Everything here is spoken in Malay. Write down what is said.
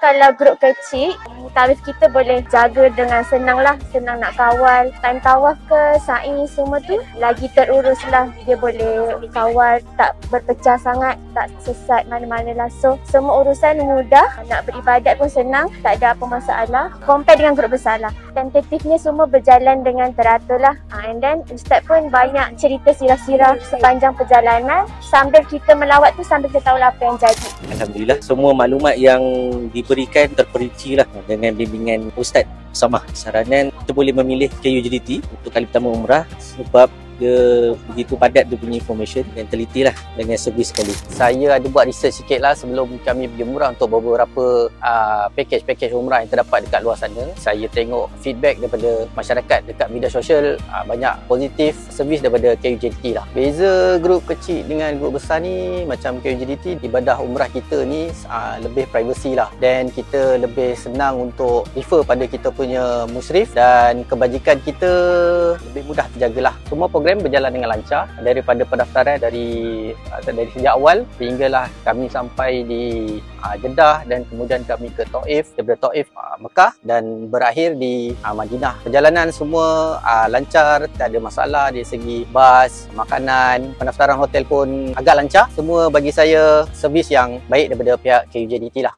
kalau grup kecil, tarif kita boleh jaga dengan senang lah. Senang nak kawal. Time tawaf ke, sa'i semua tu lagi terurus lah. Dia boleh kawal, tak berpecah sangat, tak sesat mana-mana lah. So, semua urusan mudah. Nak beribadat pun senang, tak ada apa masalah. Compare dengan grup besar lah. Tentatifnya semua berjalan dengan teratur lah. And then Ustaz pun banyak cerita sirah-sirah sepanjang perjalanan. Sambil kita melawat tu, sambil kita tahu apa yang jadi. Alhamdulillah, semua maklumat yang diberikan terperinci lah dengan bimbingan Ustaz Samah. Saranan kita boleh memilih KUJDT untuk kali pertama umrah sebab dia begitu padat dia punya information dan teliti lah dengan servis sekali. Saya ada buat research sikit lah sebelum kami pergi umrah untuk beberapa package umrah yang terdapat dekat luar sana. Saya tengok feedback daripada masyarakat dekat media sosial, banyak positif servis daripada KUJDT lah. Beza grup kecil dengan grup besar ni, macam KUJDT, ibadah umrah kita ni lebih privacy lah, dan kita lebih senang untuk refer pada kita punya musyrif, dan kebajikan kita lebih mudah terjagalah. Semua program berjalan dengan lancar daripada pendaftaran dari sejak awal sehinggalah kami sampai di Jeddah, dan kemudian kami ke Taif, daripada Taif Mekah, dan berakhir di Madinah. Perjalanan semua lancar, tak ada masalah dari segi bas, makanan, pendaftaran hotel pun agak lancar. Semua bagi saya servis yang baik daripada pihak KUJDT lah.